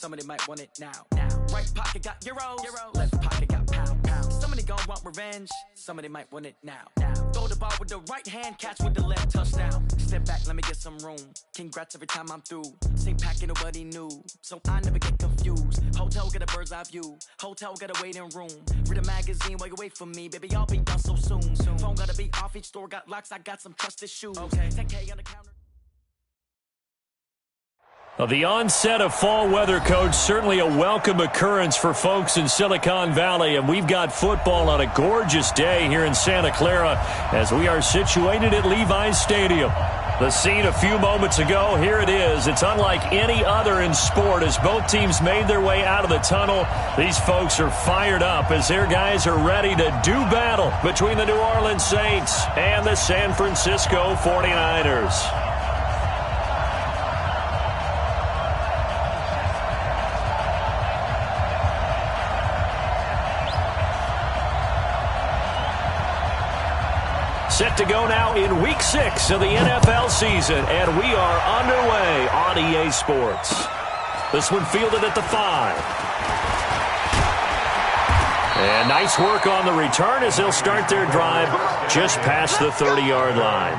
Somebody might want it now. Right pocket got euros. Left pocket got pound. Somebody gon' want revenge. Somebody might want it now. Throw the ball with the right hand, catch with the left, touchdown. Step back, let me get some room. Congrats every time I'm through. Same packet, nobody knew, so I never get confused. Hotel get a bird's eye view. Hotel got a waiting room. Read a magazine while you wait for me, baby. I'll be done so soon. Phone gotta be off. Each store got locks. I got some trusted shoes. Okay, 10K on the counter. The onset of fall weather, Coach, certainly a welcome occurrence for folks in Silicon Valley, and we've got football on a gorgeous day here in Santa Clara as we are situated at Levi's Stadium. The scene a few moments ago, here it is. It's unlike any other in sport as both teams made their way out of the tunnel. These folks are fired up as their guys are ready to do battle between the New Orleans Saints and the San Francisco 49ers. Set to go now in Week 6 of the NFL season, and we are underway on EA Sports. This one fielded at the 5. And nice work on the return as they'll start their drive just past the 30-yard line.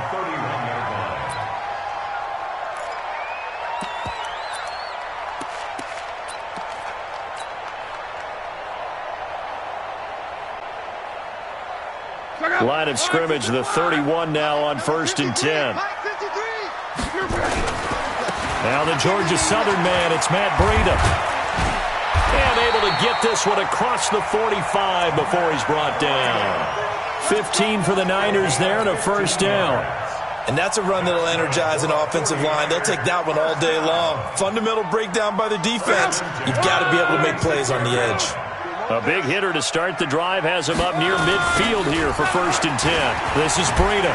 Line of scrimmage, the 31 now on 1st and 10. Now the Georgia Southern man, it's Matt Breida. And able to get this one across the 45 before he's brought down. 15 for the Niners there and a first down. And that's a run that'll energize an offensive line. They'll take that one all day long. Fundamental breakdown by the defense. You've got to be able to make plays on the edge. A big hitter to start the drive has him up near midfield here for 1st and 10. This is Breida.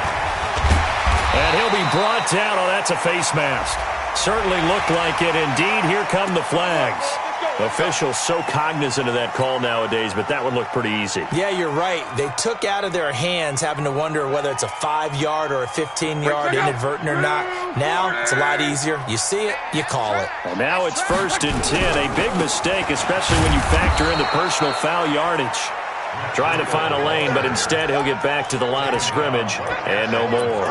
And he'll be brought down. Oh, that's a face mask. Certainly looked like it. Indeed, here come the flags. Officials so cognizant of that call nowadays, but that one looked pretty easy. Yeah, you're right. They took out of their hands having to wonder whether it's a 5-yard or a 15-yard inadvertent or not. Now, it's a lot easier. You see it, you call it. And now it's 1st and 10. A big mistake, especially when you factor in the personal foul yardage. Trying to find a lane, but instead he'll get back to the line of scrimmage and no more.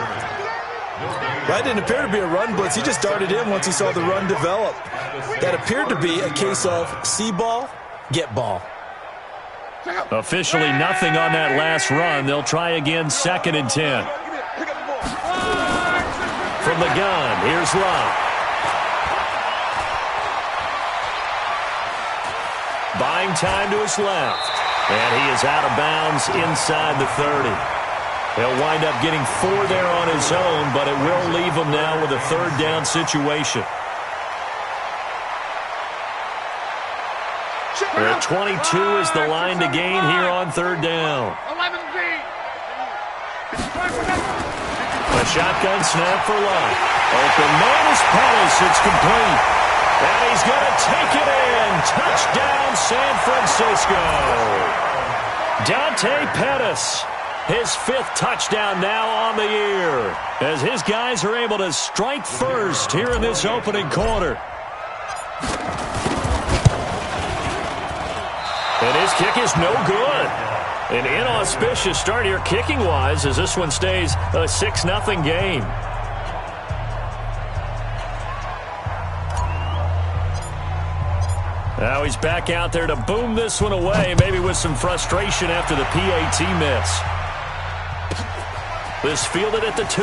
That didn't appear to be a run blitz. He just darted in once he saw the run develop. That appeared to be a case of see ball, get ball. Officially nothing on that last run. They'll try again 2nd and 10. From the gun, here's Love. Buying time to his left. And he is out of bounds inside the 30. He'll wind up getting 4 there on his own, but it will leave him now with a 3rd down situation. They're at 22 is the line to gain here on 3rd down. A shotgun snap for Love. Open man is Pettis. It's complete. And he's going to take it in. Touchdown, San Francisco. Dante Pettis. His 5th touchdown now on the year as his guys are able to strike first here in this opening quarter. And his kick is no good. An inauspicious start here kicking-wise as this one stays a 6-0 game. Now he's back out there to boom this one away, maybe with some frustration after the PAT miss. This fielded at the 2.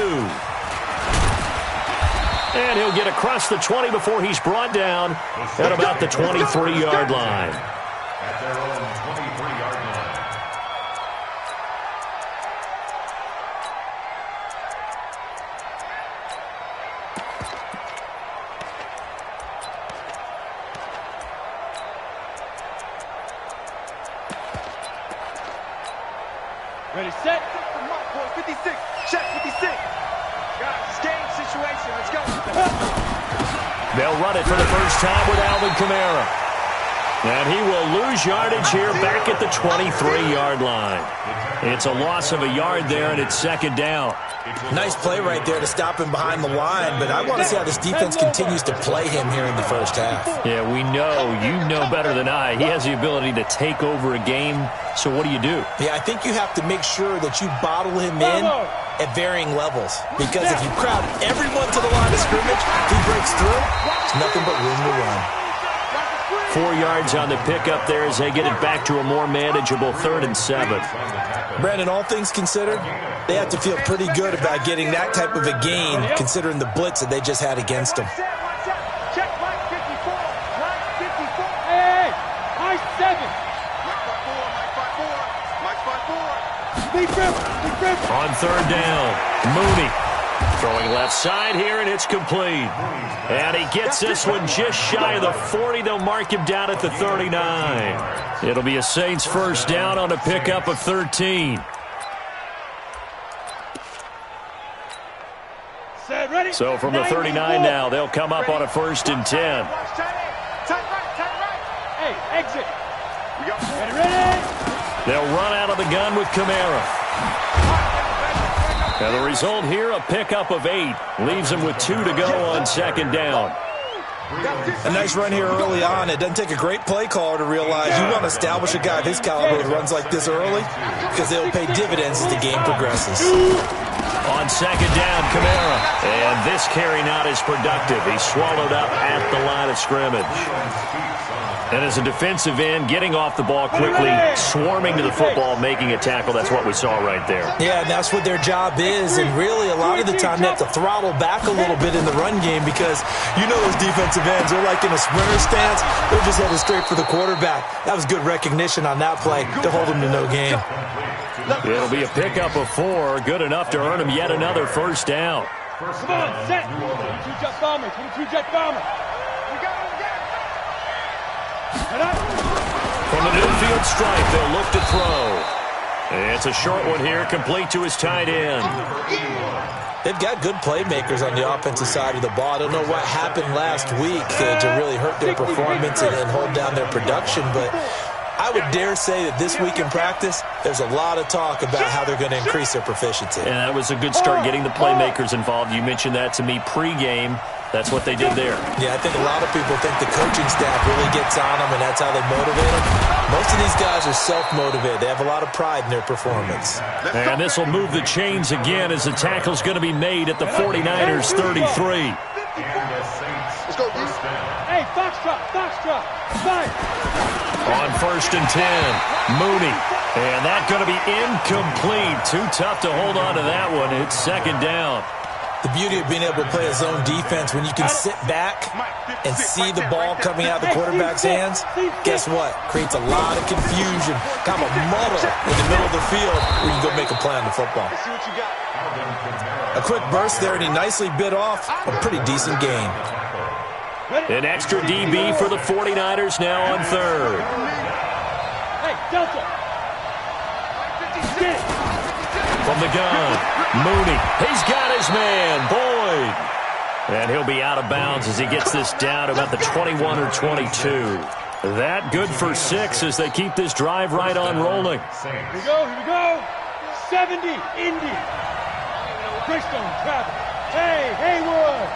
And he'll get across the 20 before he's brought down at about the 23-yard line. Ready, set. 56. Check 56. Guys, game situation. Let's go. They'll run it for the first time with Alvin Kamara. And he will lose yardage here back at the 23-yard line. It's a loss of a yard there, and it's second down. Nice play right there to stop him behind the line, but I want to see how this defense continues to play him here in the first half. Yeah, we know. You know better than I. He has the ability to take over a game, so what do you do? Yeah, I think you have to make sure that you bottle him in at varying levels, because if you crowd everyone to the line of scrimmage, if he breaks through, there's nothing but room to run. 4 yards on the pickup there as they get it back to a more manageable 3rd and 7. Brandon, all things considered, they have to feel pretty good about getting that type of a gain, considering the blitz that they just had against them. Check Mike 54. Mike 54. Hey, Mike 7. Mike 54. On 3rd down, Mooney throwing left side here, and it's complete. And he gets this one just shy of the 40. They'll mark him down at the 39. It'll be a Saints first down on a pickup of 13. So from the 39 now, they'll come up on a 1st and 10. Hey, exit. Ready? They'll run out of the gun with Kamara. And the result here, a pickup of 8. Leaves them with 2 to go on 2nd down. A nice run here early on. It doesn't take a great play caller to realize you want to establish a guy of his caliber who runs like this early, because they'll pay dividends as the game progresses. On 2nd down, Kamara. And this carry not as productive. He's swallowed up at the line of scrimmage. And as a defensive end, getting off the ball quickly, swarming to the football, making a tackle, that's what we saw right there. Yeah, and that's what their job is. And really, a lot of the time, they have to throttle back a little bit in the run game, because you know those defensive ends, they're like in a sprinter stance. They're just headed straight for the quarterback. That was good recognition on that play to hold them to no gain. It'll be a pickup of 4, good enough to earn him yet another first down. Come on, set. 22-jet bomber. 22-jet bomber. From the midfield stripe, they'll look to throw. It's a short one here, complete to his tight end. They've got good playmakers on the offensive side of the ball. I don't know what happened last week to really hurt their performance and hold down their production, but I would dare say that this week in practice, there's a lot of talk about how they're going to increase their proficiency. And that was a good start, getting the playmakers involved. You mentioned that to me pregame. That's what they did there. Yeah, I think a lot of people think the coaching staff really gets on them, and that's how they motivate them. Most of these guys are self-motivated. They have a lot of pride in their performance. And this will move the chains again as the tackle's going to be made at the 49ers 33. Let's go, Bruce. Hey, Foxtrot. Fire. On 1st and 10, Mooney. And that's going to be incomplete. Too tough to hold on to that one. It's 2nd down. The beauty of being able to play a zone defense, when you can sit back and see the ball coming out of the quarterback's hands, guess what? Creates a lot of confusion, kind of a muddle in the middle of the field where you go make a play on the football. A quick burst there, and he nicely bit off a pretty decent gain. An extra DB for the 49ers now on 3rd. Hey, Delta. From the gun, Mooney. He's got his man, Boyd. And he'll be out of bounds as he gets this down to about the 21 or 22. That good for 6 as they keep this drive right on rolling. Here we go. 70, Indy. Greystone, Travis. Hey, Haywood.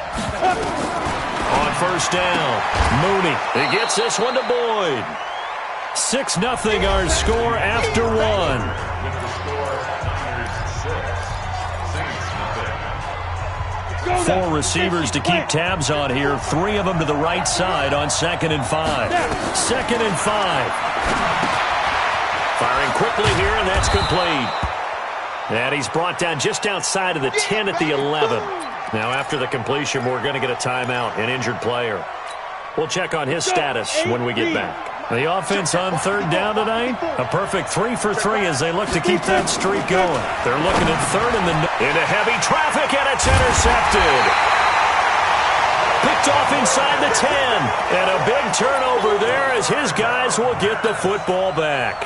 On 1st down, Mooney. He gets this one to Boyd. 6-0 our score after 1. 4 receivers to keep tabs on here. 3 of them to the right side on 2nd and 5. 2nd and 5. Firing quickly here, and that's complete. And he's brought down just outside of the 10 at the 11. Now after the completion, we're going to get a timeout, an injured player. We'll check on his status when we get back. The offense on 3rd down tonight, a perfect 3 for 3 as they look to keep that streak going. They're looking at 3rd into heavy traffic, and it's intercepted. Picked off inside the 10, and a big turnover there as his guys will get the football back.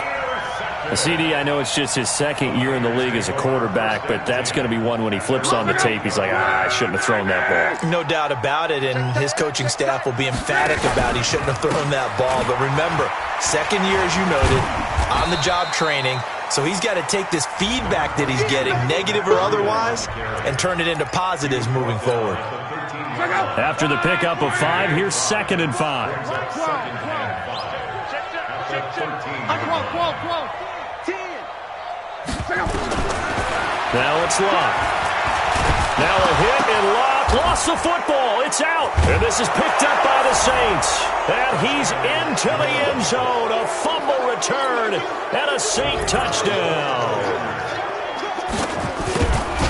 CD, I know it's just his second year in the league as a quarterback, but that's going to be one when he flips on the tape, he's like, I shouldn't have thrown that ball. No doubt about it, and his coaching staff will be emphatic about he shouldn't have thrown that ball. But remember, second year, as you noted, on-the-job training, so he's got to take this feedback that he's getting, negative or otherwise, and turn it into positives moving forward. After the pickup of 5, here's 2nd and 5. Now it's Locke. Now a hit, and Locke lost the football. It's out. And this is picked up by the Saints. And he's into the end zone. A fumble return and a Saint touchdown.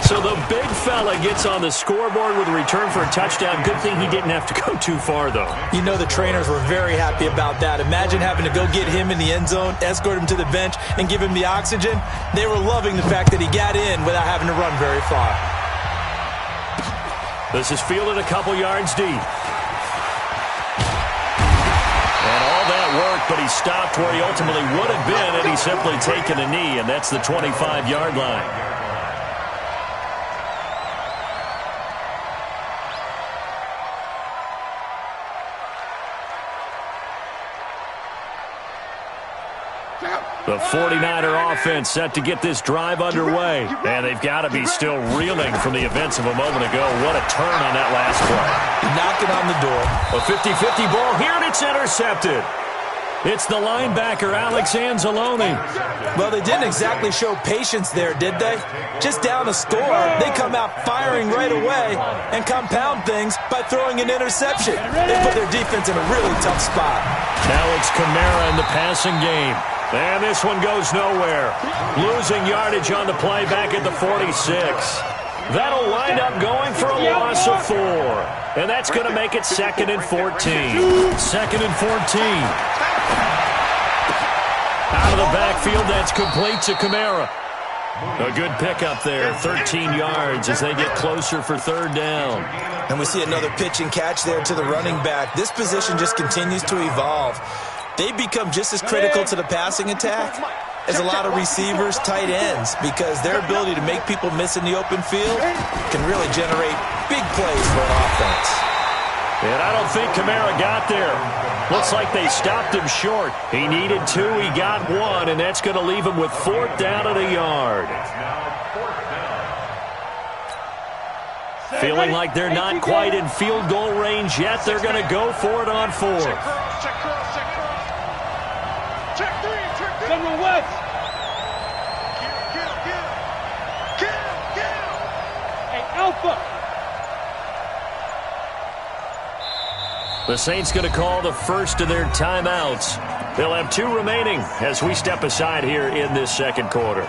So the big fella gets on the scoreboard with a return for a touchdown. Good thing he didn't have to go too far, though. You know the trainers were very happy about that. Imagine having to go get him in the end zone, escort him to the bench, and give him the oxygen. They were loving the fact that he got in without having to run very far. This is fielded a couple yards deep. And all that work, but he stopped where he ultimately would have been had he simply taken a knee, and that's the 25-yard line. The 49er offense set to get this drive underway. And they've got to be still reeling from the events of a moment ago. What a turn on that last play. Knocking on the door. A 50-50 ball here, and it's intercepted. It's the linebacker, Alex Anzalone. Well, they didn't exactly show patience there, did they? Just down a score, they come out firing right away and compound things by throwing an interception. They put their defense in a really tough spot. Now it's Kamara in the passing game. And this one goes nowhere. Losing yardage on the play back at the 46. That'll wind up going for a loss of 4. And that's going to make it 2nd and 14. 2nd and 14. Out of the backfield, that's complete to Kamara. A good pickup there, 13 yards as they get closer for 3rd down. And we see another pitch and catch there to the running back. This position just continues to evolve. They become just as critical to the passing attack as a lot of receivers, tight ends, because their ability to make people miss in the open field can really generate big plays for an offense. And I don't think Kamara got there. Looks like they stopped him short. He needed 2, he got 1, and that's going to leave him with 4th down at a yard. Feeling like they're not quite in field goal range yet. They're going to go for it on 4th. General West. Hey, Alpha. The Saints going to call the first of their timeouts. They'll have 2 remaining as we step aside here in this 2nd quarter.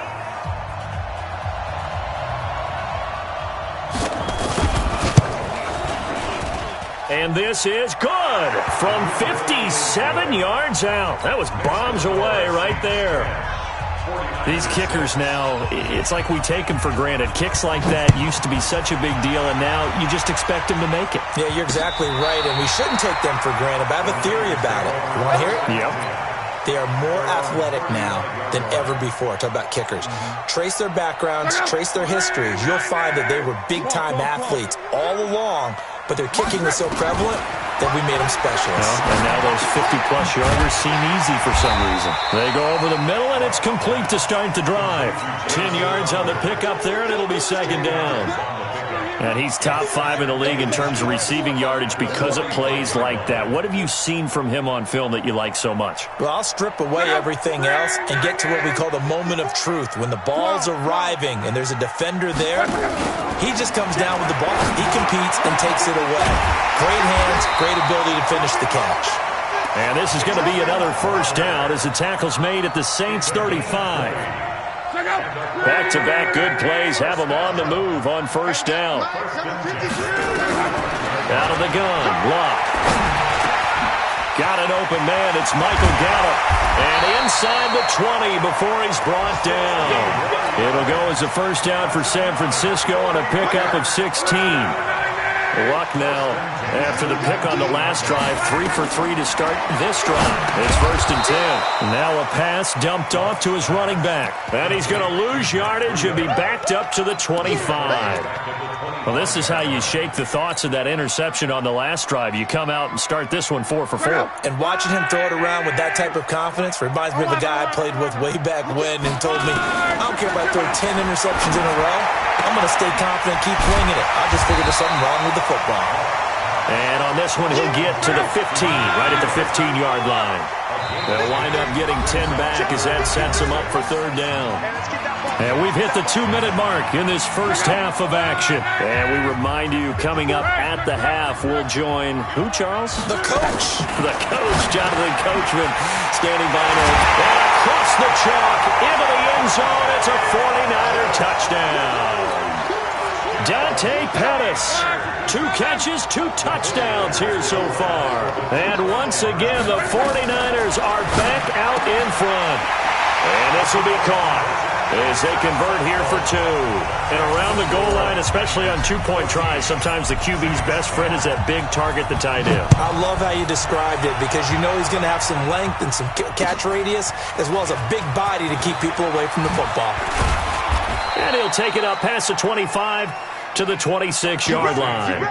And this is good from 57 yards out. That was bombs away right there. These kickers now, it's like we take them for granted. Kicks like that used to be such a big deal, and now you just expect them to make it. Yeah, you're exactly right, and we shouldn't take them for granted, but I have a theory about it. You want to hear it? Yep. They are more athletic now than ever before. Talk about kickers. Trace their backgrounds, trace their histories. You'll find that they were big-time athletes all along, but their kicking was so prevalent that we made them specialists. Well, and now those 50-plus yarders seem easy for some reason. They go over the middle, and it's complete to start the drive. 10 yards on the pickup there, and it'll be 2nd down. And he's top 5 in the league in terms of receiving yardage because of plays like that. What have you seen from him on film that you like so much? Well, I'll strip away everything else and get to what we call the moment of truth. When the ball's arriving and there's a defender there, he just comes down with the ball. He competes and takes it away. Great hands, great ability to finish the catch. And this is going to be another 1st down as the tackle's made at the Saints 35. Back-to-back good plays have them on the move on 1st down. Out of the gun, Locke. Got an open man, it's Michael Gallup. And inside the 20 before he's brought down. It'll go as a 1st down for San Francisco on a pickup of 16. Luck now after the pick on the last drive. 3 for 3 to start this drive. It's 1st and 10. Now a pass dumped off to his running back. And he's going to lose yardage and be backed up to the 25. Well, this is how you shake the thoughts of that interception on the last drive. You come out and start this one 4 for 4. And watching him throw it around with that type of confidence reminds me of a guy I played with way back when and told me, I don't care if I throw 10 interceptions in a row. I'm going to stay confident, keep winging it. I just figured there's something wrong with the football. And on this one, he'll get to the 15, right at the 15-yard line. They'll wind up getting 10 back as that sets him up for 3rd down. And we've hit the 2-minute mark in this first half of action. And we remind you, coming up at the half, we'll join who, Charles? The coach. The coach, Jonathan Coachman, standing by him. And across the chalk, into the end zone. It's a 49er touchdown. Dante Pettis, 2 catches, 2 touchdowns here so far. And once again, the 49ers are back out in front. And this will be caught as they convert here for 2. And around the goal line, especially on 2-point tries, sometimes the QB's best friend is that big target, the tight end. I love how you described it because you know he's going to have some length and some catch radius as well as a big body to keep people away from the football. And he'll take it up past the 25 to the 26-yard line.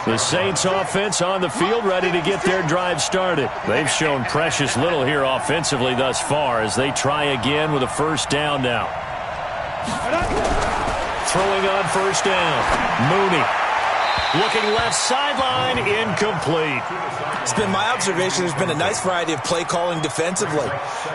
The Saints offense on the field, ready to get their drive started. They've shown precious little here offensively thus far as they try again with a 1st down now. Throwing on 1st down. Mooney. Looking left sideline, incomplete. It's been my observation there's been a nice variety of play calling defensively.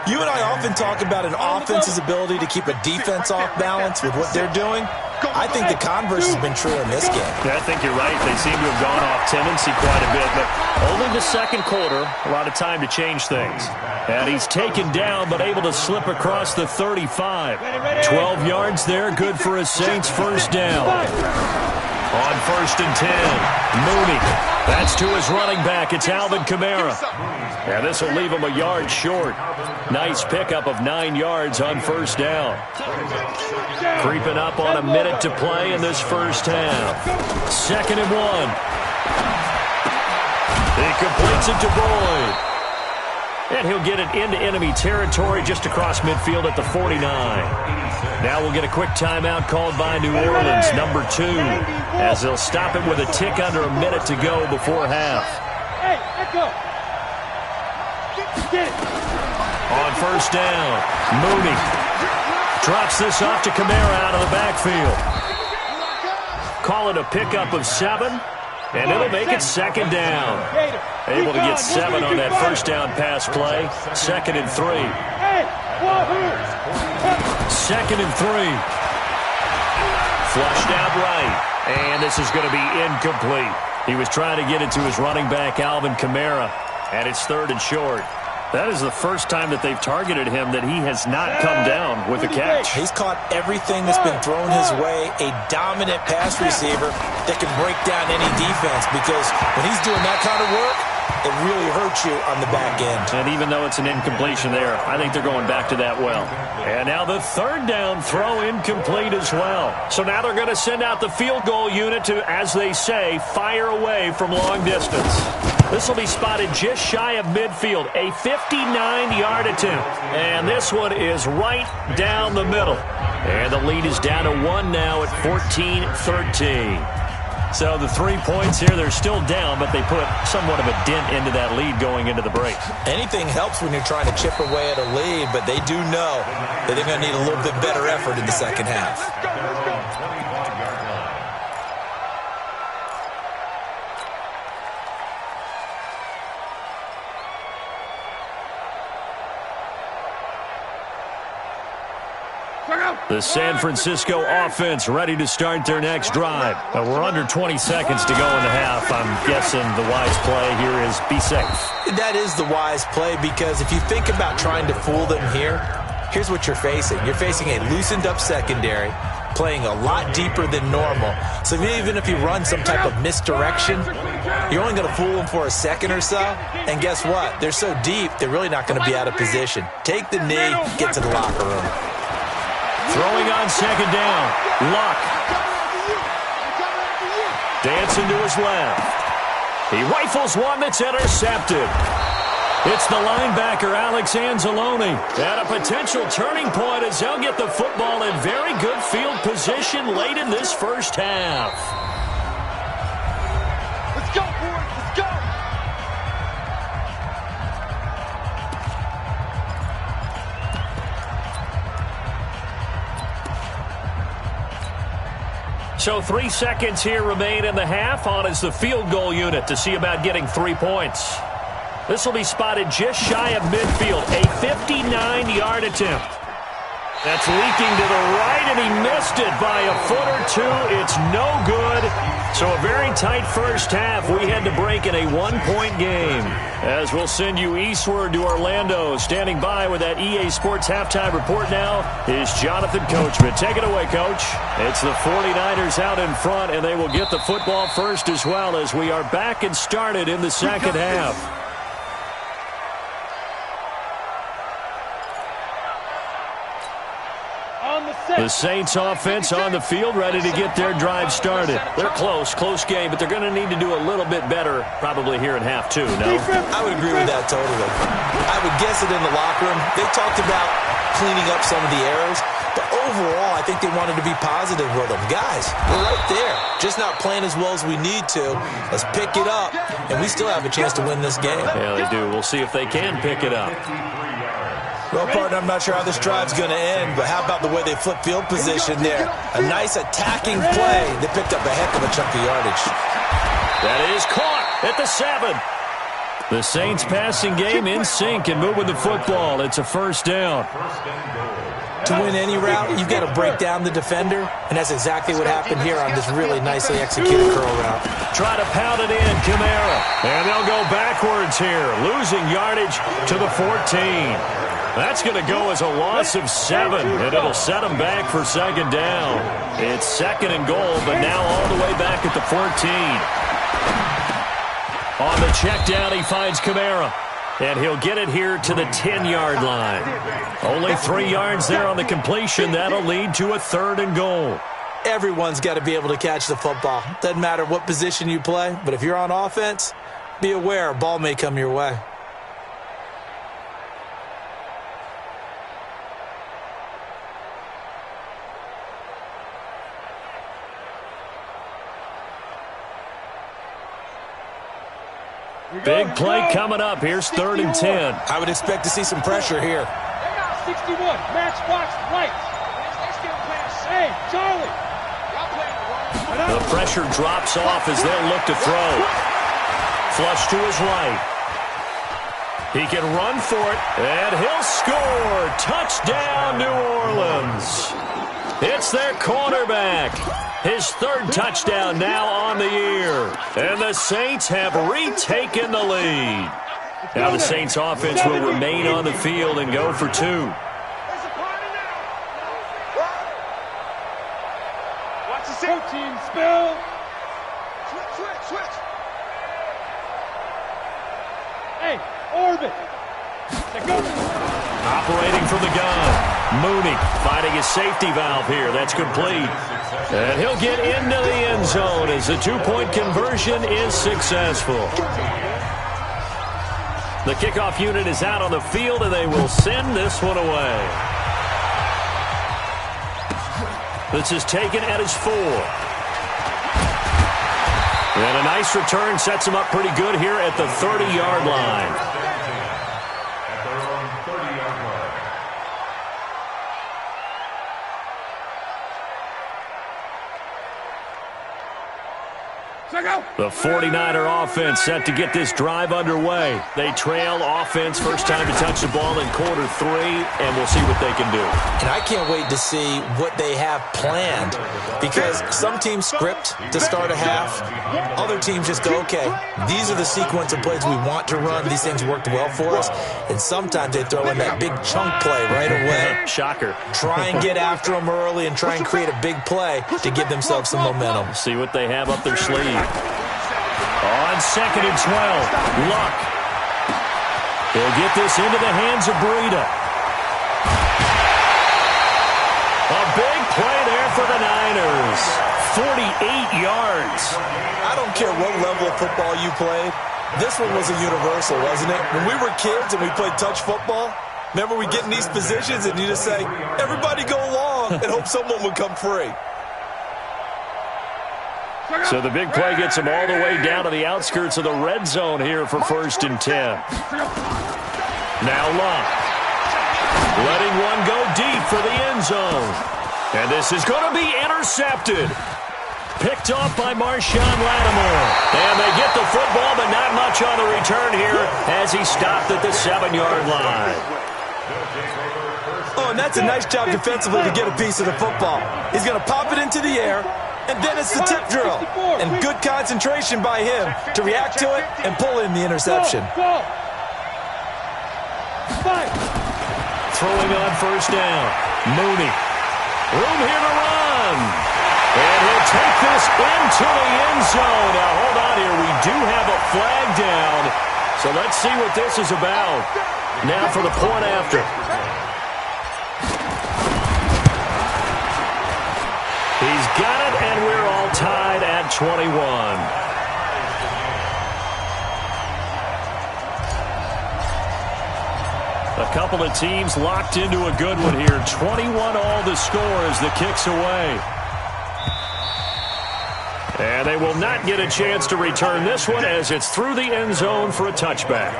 You and I often talk about an offense's ability to keep a defense off balance with what they're doing. I think the converse has been true in this game. Yeah, I think you're right. They seem to have gone off tendency quite a bit, but only the 2nd quarter, a lot of time to change things. And he's taken down, but able to slip across the 35. 12 yards there, good for a Saints 1st down. On 1st and 10, Mooney. That's to his running back. It's Alvin Kamara. And this will leave him a yard short. Nice pickup of 9 yards on 1st down. Creeping up on a minute to play in this first half. 2nd and 1. He completes it to Boyd. And he'll get it into enemy territory just across midfield at the 49. Now we'll get a quick timeout called by New Orleans, number 2, as they'll stop it with a tick under a minute to go before half. Hey, let go. Get it. On 1st down, Mooney drops this off to Kamara out of the backfield. Call it a pickup of 7, and it'll make it 2nd down. Able to get 7 on that 1st down pass play. 2nd and 3. 2nd and 3. Flushed out right. And this is going to be incomplete. He was trying to get it to his running back, Alvin Kamara. And it's 3rd and short. That is the first time that they've targeted him that he has not come down with a catch. He's caught everything that's been thrown his way. A dominant pass receiver that can break down any defense because when he's doing that kind of work, it really hurts you on the back end. And even though it's an incompletion there, I think they're going back to that well. And now the 3rd down throw incomplete as well. So now they're going to send out the field goal unit to, as they say, fire away from long distance. This will be spotted just shy of midfield, a 59-yard attempt. And this one is right down the middle. And the lead is down to 1 now at 14-13. So the 3 points here, they're still down, but they put somewhat of a dent into that lead going into the break. Anything helps when you're trying to chip away at a lead, but they do know that they're going to need a little bit better effort in the second half. The San Francisco offense ready to start their next drive. We're under 20 seconds to go in the half. I'm guessing the wise play here is be safe. That is the wise play because if you think about trying to fool them here, here's what you're facing. You're facing a loosened up secondary, playing a lot deeper than normal. So even if you run some type of misdirection, you're only going to fool them for a second or so. And guess what? They're so deep, they're really not going to be out of position. Take the knee, get to the locker room. Throwing on 2nd down. Luck. Dancing to his left. He rifles one that's intercepted. It's the linebacker, Alex Anzalone. At a potential turning point as they'll get the football in very good field position late in this first half. Let's go, boys. Let's go. So 3 seconds here remain in the half. On is the field goal unit to see about getting 3 points. This will be spotted just shy of midfield. A 59-yard attempt. That's leaking to the right, and he missed it by a foot or two. It's no good. So a very tight first half. We had to break in a 1-point game. As we'll send you eastward to Orlando. Standing by with that EA Sports halftime report now is Jonathan Coachman. Take it away, Coach. It's the 49ers out in front, and they will get the football first as well as we are back and started in the second half. The Saints offense on the field, ready to get their drive started. They're close game, but they're going to need to do a little bit better probably here in half two, no? I would agree with that totally. I would guess it in the locker room. They talked about cleaning up some of the errors, but overall, I think they wanted to be positive with them. Guys, we're right there, just not playing as well as we need to. Let's pick it up, and we still have a chance to win this game. Yeah, they do. We'll see if they can pick it up. Well, partner, I'm not sure how this drive's going to end, but how about the way they flip field position there? A nice attacking play. They picked up a heck of a chunk of yardage. That is caught at the 7. The Saints passing game in sync and moving the football. It's a first down. To win any route, you've got to break down the defender, and that's exactly what happened here on this really nicely executed curl route. Try to pound it in, Kamara. And they'll go backwards here, losing yardage to the 14. That's going to go as a loss of 7, and it'll set them back for second down. It's second and goal, but now all the way back at the 14. On the check down, he finds Kamara, and he'll get it here to the 10-yard line. Only 3 yards there on the completion. That'll lead to a third and goal. Everyone's got to be able to catch the football. Doesn't matter what position you play, but if you're on offense, be aware a ball may come your way. Big play coming up. Here's 3rd and 10. I would expect to see some pressure here. 61, matchbox right. Hey, Charlie. The pressure drops off as they'll look to throw. Flush to his right. He can run for it, and he'll score. Touchdown, New Orleans. It's their quarterback. His 3rd touchdown now on the year. And the Saints have retaken the lead. Now the Saints offense will remain on the field and go for 2. Watch the 14 spill. Switch. Hey, orbit. Operating from the gun. Mooney finding his safety valve here. That's complete. And he'll get into the end zone as the 2-point conversion is successful. The kickoff unit is out on the field, and they will send this one away. This is taken at his 4. And a nice return sets him up pretty good here at the 30-yard line. The 49er offense set to get this drive underway. They trail offense first time to touch the ball in quarter 3, and we'll see what they can do. And I can't wait to see what they have planned, because some teams script to start a half. Other teams just go, okay, these are the sequence of plays we want to run. These things worked well for us. And sometimes they throw in that big chunk play right away. Shocker. Try and get after them early and try and create a big play to give themselves some momentum. See what they have up their sleeve. On 2nd and 12, Luck. He'll get this into the hands of Breida. A big play there for the Niners. 48 yards. I don't care what level of football you played. This one was a universal, wasn't it? When we were kids and we played touch football, remember we get in these positions and you just say, everybody go along, and hope someone would come free. So the big play gets him all the way down to the outskirts of the red zone here for 1st and 10. Now Luck. Letting one go deep for the end zone. And this is going to be intercepted. Picked off by Marshawn Lattimore. And they get the football, but not much on the return here as he stopped at the 7-yard line. Oh, and that's a nice job defensively to get a piece of the football. He's going to pop it into the air, and then it's the tip drill. And good concentration by him to react to it and pull in the interception. Throwing on 1st down. Mooney. Room here to run. And he'll take this into the end zone. Now, hold on here. We do have a flag down. So let's see what this is about. Now for the point after. He's got it, and we're all tied at 21. A couple of teams locked into a good one here. 21 all the score as the kick's away. And they will not get a chance to return this one as it's through the end zone for a touchback.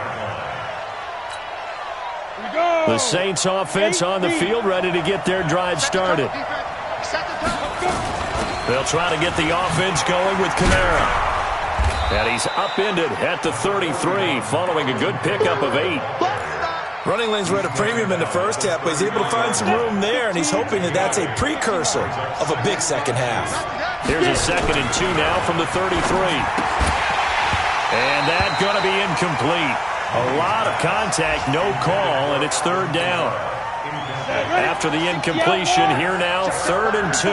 The Saints offense on the field ready to get their drive started. They'll try to get the offense going with Kamara. And he's upended at the 33 following a good pickup of 8. Running lanes were at a premium in the first half, but he's able to find some room there, and he's hoping that that's a precursor of a big second half. Here's a 2nd and 2 now from the 33. And that's going to be incomplete. A lot of contact, no call, and it's 3rd down. After the incompletion, here now, 3rd and 2.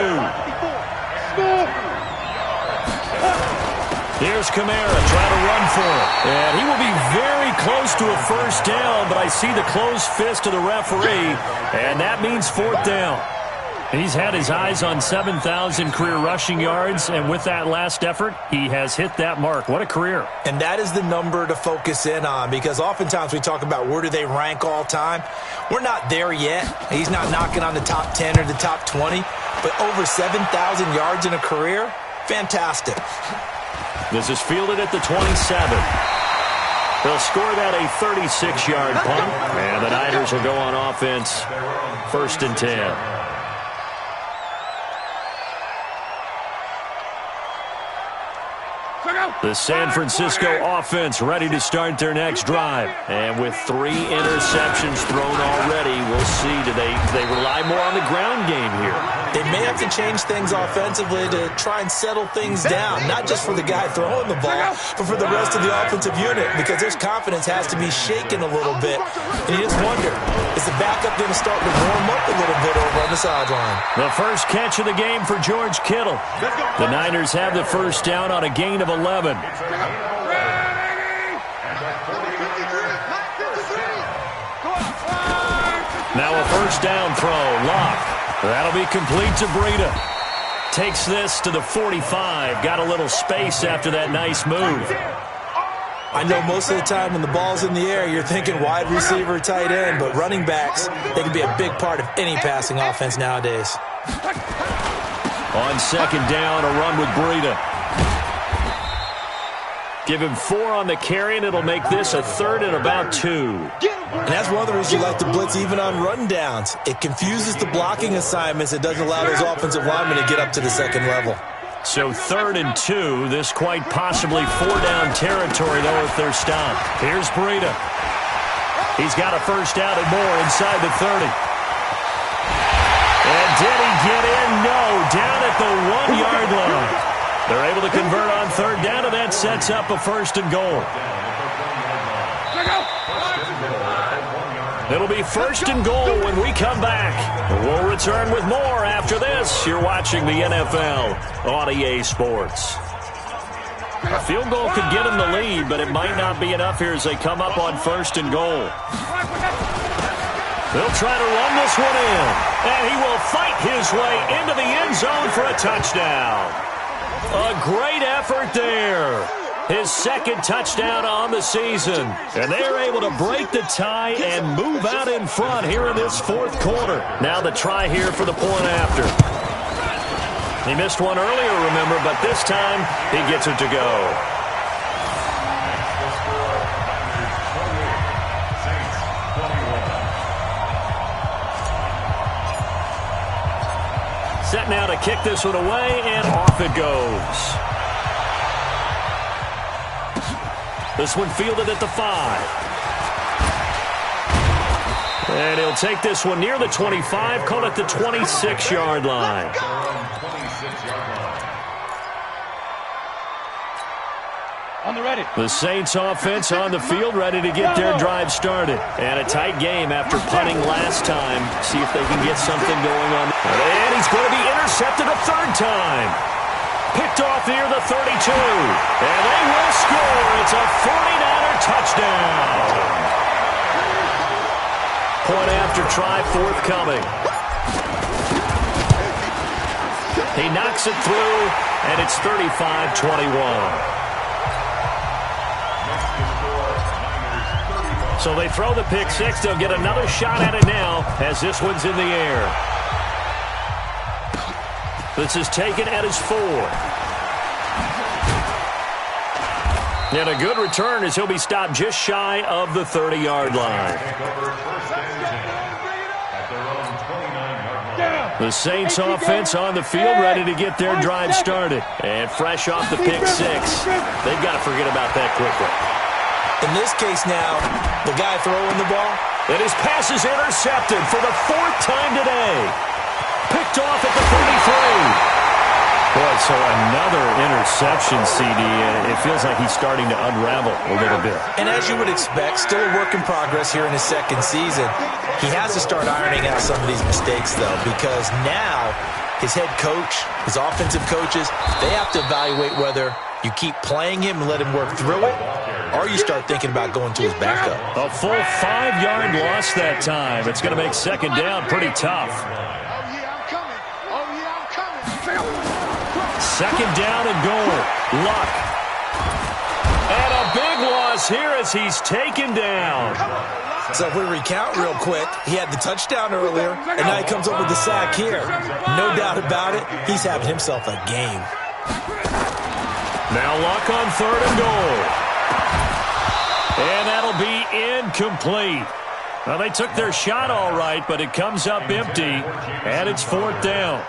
Here's Kamara trying to run for it. And he will be very close to a 1st down, but I see the closed fist of the referee, and that means 4th down. He's had his eyes on 7,000 career rushing yards, and with that last effort, he has hit that mark. What a career. And that is the number to focus in on, because oftentimes we talk about where do they rank all time. We're not there yet. He's not knocking on the top 10 or the top 20, but over 7,000 yards in a career, fantastic. This is fielded at the 27. They'll score that a 36-yard punt, and the Niners will go on offense 1st and 10. The San Francisco offense ready to start their next drive. And with 3 interceptions thrown already, we'll see. Do they rely more on the ground game here? They may have to change things offensively to try and settle things down, not just for the guy throwing the ball, but for the rest of the offensive unit, because his confidence has to be shaken a little bit. And you just wonder, is the backup going to start to warm up a little bit over on the sideline? The first catch of the game for George Kittle. The Niners have the 1st down on a gain of 11. Now a 1st down throw. Lock. That'll be complete to Breida. Takes this to the 45. Got a little space after that nice move. I know most of the time when the ball's in the air, you're thinking wide receiver, tight end, but running backs, they can be a big part of any passing offense nowadays. On 2nd down, a run with Breida. Give him 4 on the carry, and it'll make this a 3rd and about 2. And that's one of the reasons you like to blitz even on run downs. It confuses the blocking assignments. It doesn't allow those offensive linemen to get up to the 2nd level. So 3rd and 2. This quite possibly 4-down territory, though, if they're stopped. Here's Breida. He's got a 1st down and more inside the 30. And did he get in? No. Down at the 1-yard line. They're able to convert on 3rd down, and that sets up a 1st and goal. It'll be 1st and goal when we come back. We'll return with more after this. You're watching the NFL on EA Sports. A field goal could get them the lead, but it might not be enough here as they come up on 1st and goal. They'll try to run this one in. And he will fight his way into the end zone for a touchdown. A great effort there. His second touchdown on the season. And they're able to break the tie and move out in front here in this fourth quarter. Now the try here for the point after. He missed one earlier, remember, but this time he gets it to go. Set now to kick this one away, and off it goes. This one fielded at the 5. And he'll take this one near the 25, call it the 26-yard line. On the ready. The Saints offense on the field, ready to get their drive started. And a tight game after punting last time. See if they can get something going on. And he's going to be intercepted a third time. Picked off near the 32. And they will score. It's a 49er touchdown. Point after try forthcoming. He knocks it through, and it's 35-21. So they throw the pick six. They'll get another shot at it now as this one's in the air. This is taken at his 4. And a good return as he'll be stopped just shy of the 30-yard line. The Saints offense on the field ready to get their drive started. And fresh off the pick six. They've got to forget about that quickly. In this case now, the guy throwing the ball. And his pass is intercepted for the 4th time today. Picked off at the 33. Boy, so another interception, CD. It feels like he's starting to unravel a little bit. And as you would expect, still a work in progress here in his second season. He has to start ironing out some of these mistakes, though, because now his head coach, his offensive coaches, they have to evaluate whether you keep playing him and let him work through it, or you start thinking about going to his backup. A full 5-yard loss that time. It's going to make second down pretty tough. Second down and goal. Luck. And a big loss here as he's taken down. So if we recount real quick, he had the touchdown earlier, and now he comes up with the sack here. No doubt about it, he's having himself a game. Now Luck on 3rd and goal. And that'll be incomplete. Well, they took their shot all right, but it comes up empty, and it's 4th down.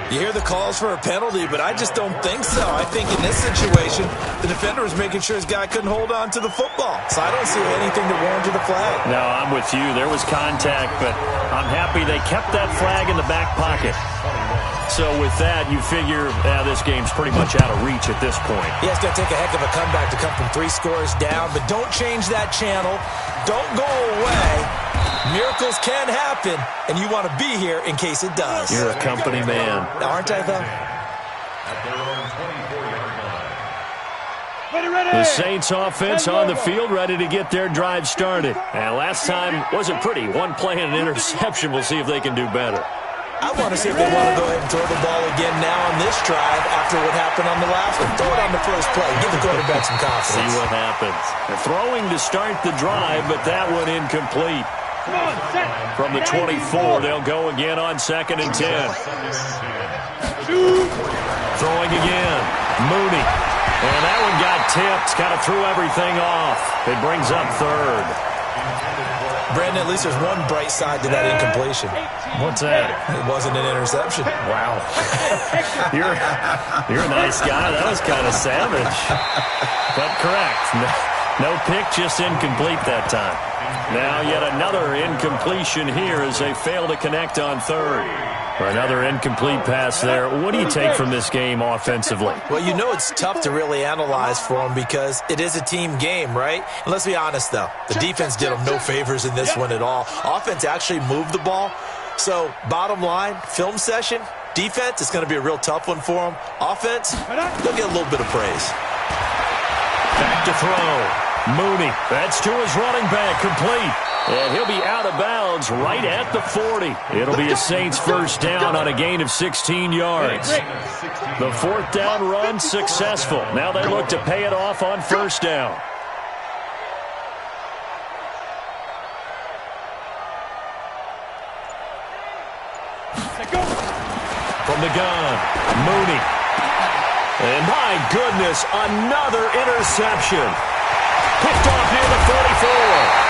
You hear the calls for a penalty, but I just don't think so. I think in this situation, the defender was making sure his guy couldn't hold on to the football. So I don't see anything that warranted a flag. No, I'm with you. There was contact, but I'm happy they kept that flag in the back pocket. So with that, you figure this game's pretty much out of reach at this point. Yeah, it's going to take a heck of a comeback to come from 3 scores down, but don't change that channel. Don't go away. Miracles can happen, and you want to be here in case it does. You're a company man. Aren't I, though? The Saints offense on the field ready to get their drive started. And last time wasn't pretty. One play and an interception. We'll see if they can do better. I want to see if they want to go ahead and throw the ball again now on this drive after what happened on the last one. Throw it on the first play. Give the quarterback some confidence. See what happens. They're throwing to start the drive, but that one incomplete. From the 24, they'll go again on 2nd and 10. Throwing again. Mooney. And that one got tipped. Kind of threw everything off. It brings up 3rd. Brandon, at least there's one bright side to that incompletion. What's that? It wasn't an interception. Wow. You're a nice guy. That was kind of savage. But correct. No pick, just incomplete that time. Now yet another incompletion here as they fail to connect on 3rd. Another incomplete pass there. What do you take from this game offensively? Well, you know it's tough to really analyze for them because it is a team game, right? And let's be honest, though. The defense did them no favors in this one at all. Offense actually moved the ball. So, bottom line, film session, defense, it's going to be a real tough one for them. Offense, they'll get a little bit of praise. Back to throw. Mooney, that's to his running back, complete. And he'll be out of bounds right at the 40. It'll be a Saints first down on a gain of 16 yards. The fourth down run successful. Now they look to pay it off on first down. From the gun, Mooney. And my goodness, another interception. Picked off near the 44.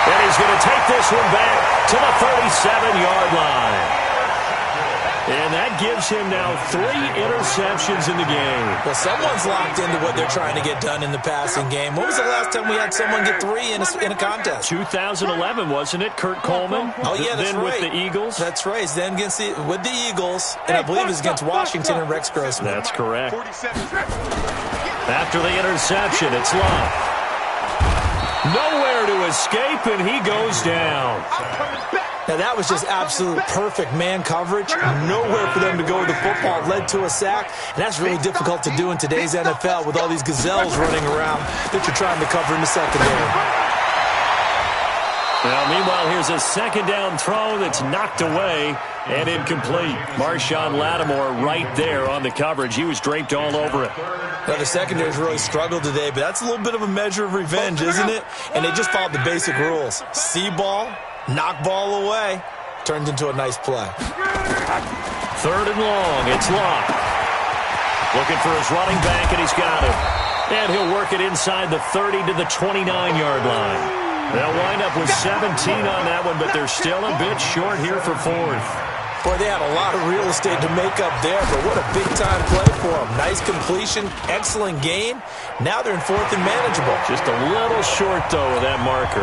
And he's going to take this one back to the 37-yard line. And that gives him now 3 interceptions in the game. Well, someone's locked into what they're trying to get done in the passing game. When was the last time we had someone get 3 in a contest? 2011, wasn't it, Kurt Coleman? Oh, yeah, that's then right. With the Eagles? That's right. Then with the Eagles, and I believe it was against Washington and Rex Grossman. That's correct. After the interception, it's Love. Nowhere to escape, and he goes down. Now, that was just absolute perfect man coverage. Nowhere for them to go with the football. Led to a sack, and that's really difficult to do in today's NFL with all these gazelles running around that you're trying to cover in the secondary. Now, meanwhile, here's a second down throw that's knocked away and incomplete. Marshawn Lattimore right there on the coverage. He was draped all over it. Now, the secondary's really struggled today, but that's a little bit of a measure of revenge, isn't it? And they just followed the basic rules. See ball, knock ball away. Turned into a nice play. Third and long. It's Locke. Looking for his running back, and he's got him. And he'll work it inside the 30 to the 29-yard line. They'll wind up with 17 on that one, but they're still a bit short here for fourth. Boy, they had a lot of real estate to make up there, but what a big-time play for them. Nice completion, excellent game. Now they're in fourth and manageable. Just a little short, though, of that marker.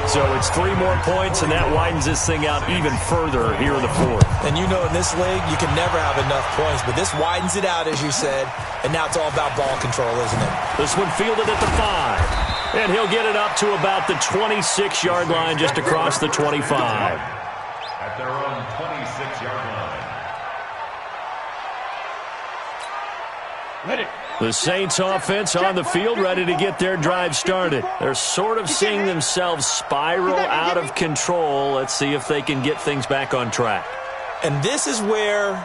So it's 3 more points, and that widens this thing out even further here in the fourth. And you know in this league, you can never have enough points, but this widens it out, as you said, and now it's all about ball control, isn't it? This one fielded at the 5. And he'll get it up to about the 26-yard line, just across the 25. At their own 26-yard line. Ready. The Saints offense on the field, ready to get their drive started. They're sort of seeing themselves spiral out of control. Let's see if they can get things back on track. And this is where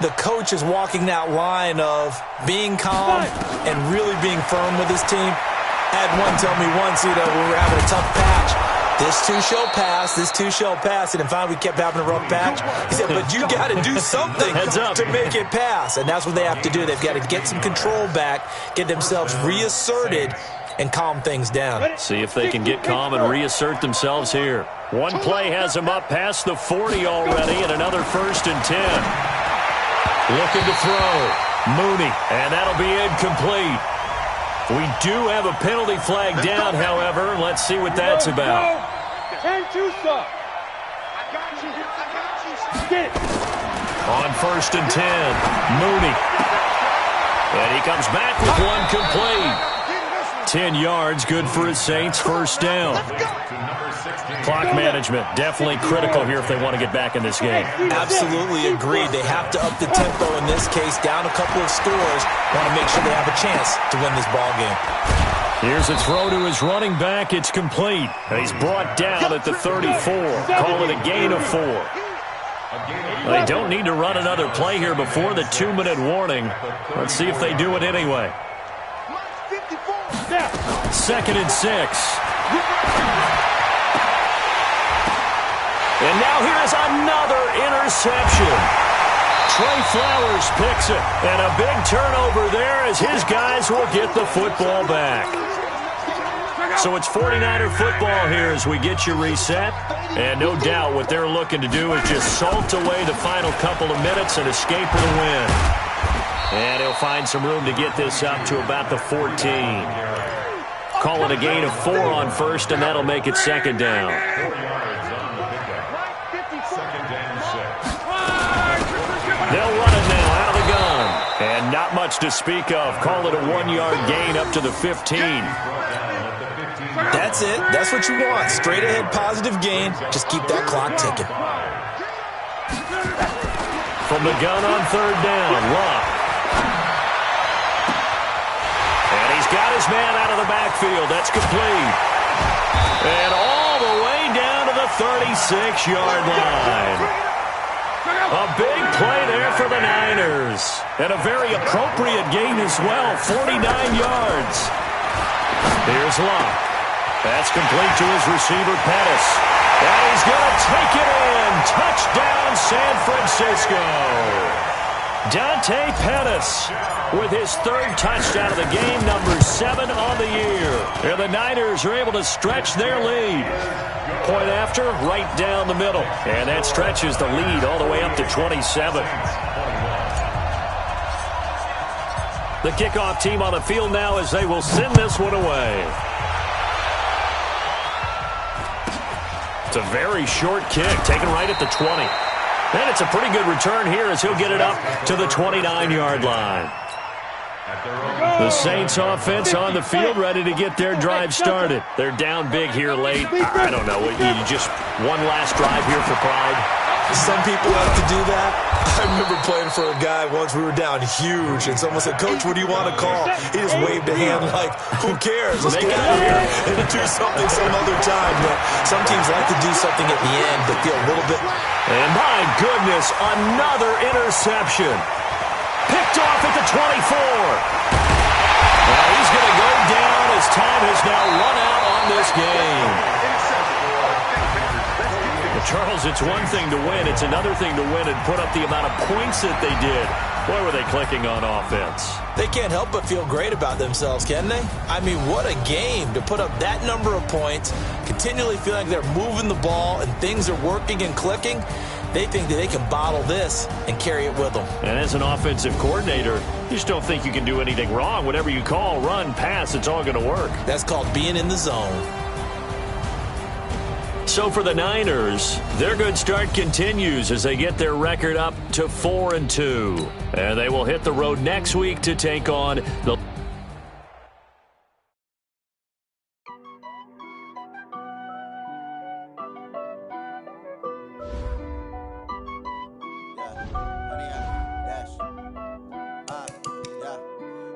the coach is walking that line of being calm and really being firm with his team. I had one tell me once, when we were having a tough patch, this too shall pass, this too shall pass. And then finally we kept having a rough patch. He said, but you got to do something to make it pass. And that's what they have to do. They've got to get some control back, get themselves reasserted, and calm things down. See if they can get calm and reassert themselves here. One play has them up past the 40 already, and another 1st and 10. Looking to throw. Mooney, and that'll be incomplete. We do have a penalty flag down, however. Let's see what that's about. 10-2, sir. Get it. On 1st and 10, Mooney. And he comes back with one complete. 10 yards, good for his Saints, first down. Clock management, definitely critical here if they want to get back in this game. Absolutely agreed. They have to up the tempo in this case, down a couple of scores. Want to make sure they have a chance to win this ball game. Here's a throw to his running back. It's complete. And he's brought down at the 34. Call it a gain of 4. They don't need to run another play here before the 2-minute warning. Let's see if they do it anyway. 2nd and 6. And now here's another interception. Trey Flowers picks it. And a big turnover there as his guys will get the football back. So it's 49er football here as we get you reset. And no doubt what they're looking to do is just salt away the final couple of minutes and escape with a win. And he'll find some room to get this up to about the 14. Call it a gain of 4 on 1st, and that'll make it 2nd down. They'll run it now out of the gun. And not much to speak of. Call it a 1-yard gain up to the 15. That's it. That's what you want. Straight ahead, positive gain. Just keep that clock ticking. From the gun on 3rd down, Locke. And he's got his man out of the backfield. That's complete. And all the way down to the 36-yard line. A big play there for the Niners. And a very appropriate gain as well, 49 yards. Here's Locke. That's complete to his receiver, Pettis. And he's going to take it in. Touchdown, San Francisco. Dante Pettis with his third touchdown of the game, number 7 on the year. And the Niners are able to stretch their lead. Point after, right down the middle. And that stretches the lead all the way up to 27. The kickoff team on the field now as they will send this one away. It's a very short kick, taken right at the 20. And it's a pretty good return here as he'll get it up to the 29-yard line. The Saints offense on the field ready to get their drive started. They're down big here late. I don't know. You just one last drive here for pride. Some people like to do that. I remember playing for a guy once. We were down huge, and someone said, "Coach, what do you want to call?" He just waved a hand like, "Who cares? Let's get out of here and do something some other time." But some teams like to do something at the end that feel a little bit. And my goodness, another interception. Picked off at the 24. Well, he's going to go down as time has now run out on this game. Charles, it's one thing to win. It's another thing to win and put up the amount of points that they did. Boy, were they clicking on offense. They can't help but feel great about themselves, can they? I mean, what a game to put up that number of points, continually feeling like they're moving the ball and things are working and clicking. They think that they can bottle this and carry it with them. And as an offensive coordinator, you just don't think you can do anything wrong. Whatever you call, run, pass, it's all going to work. That's called being in the zone. So for the Niners, their good start continues as they get their record up to 4-2. And they will hit the road next week to take on the...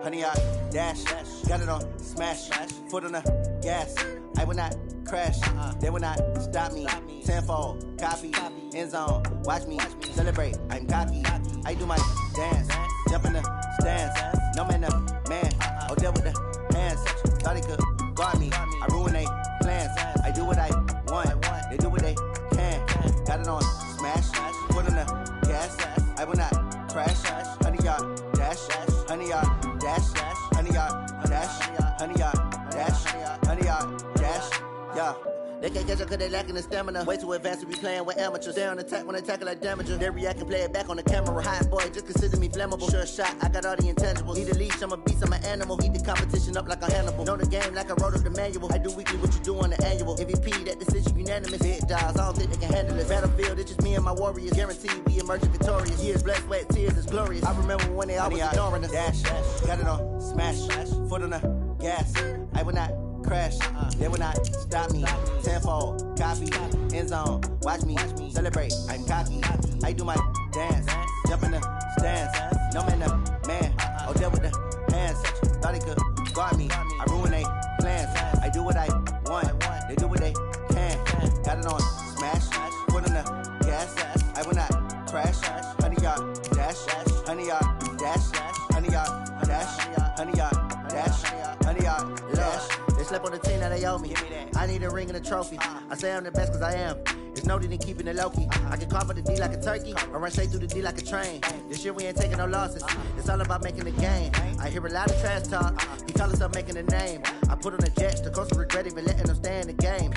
Honey, I dash, got it on smash, foot on the gas. I will not crash, they will not stop me. Tenfold, copy, end zone, watch me celebrate. I'm cocky, I do my dance, jump in the stands. No man, man, oh, deal with the hands. Thought he could guard me, I ruin they plans. I do what I want, they do what they can. Got it on smash, foot on the gas. I will not crash, honey, y'all dash, honey, y'all dash, honey, y'all dash, honey, y'all dash, honey, y'all dash, yeah. They can't catch up cause they lacking the stamina. Way too advanced to be playing with amateurs. They on attack when they tackle like damager. They react and play it back on the camera. Hot boy, just consider me flammable. Sure shot, I got all the intangibles. Need a leash, I'm a beast, I'm an animal. Heat the competition up like a Hannibal. Know the game like I wrote up the manual. I do weekly what you do on the annual. MVP, that decision unanimous. Hit dials, I don't think they can handle it. Battlefield, it's just me and my warriors. Guaranteed we emerging victorious. Years, blood, sweat, tears, it's glorious. I remember when they always ignoring us. Dash, got it on smash, foot on the gas. I will not crash, they will not stop me. Tenfold, copy, end zone, watch me celebrate. I'm cocky, I do my dance, jump in the stands. No man, man, oh, deal with the hands. Thought he could guard me, I ruin they plans. I do what I want, they do what they can. Got it on smash, foot on the gas. I will not crash, honey, y'all dash, honey, y'all dash, honey, y'all dash, honey, y'all dash, honey, y'all dash. They slept on the team that they owe me. I need a ring and a trophy. I say I'm the best cause I am. It's no need in keeping it low-key. I can call for the D like a turkey or run straight through the D like a train. This year we ain't taking no losses. It's all about making the game. I hear a lot of trash talk. He call himself making a name. I put on the jets. The coach regret even letting them stay in the game.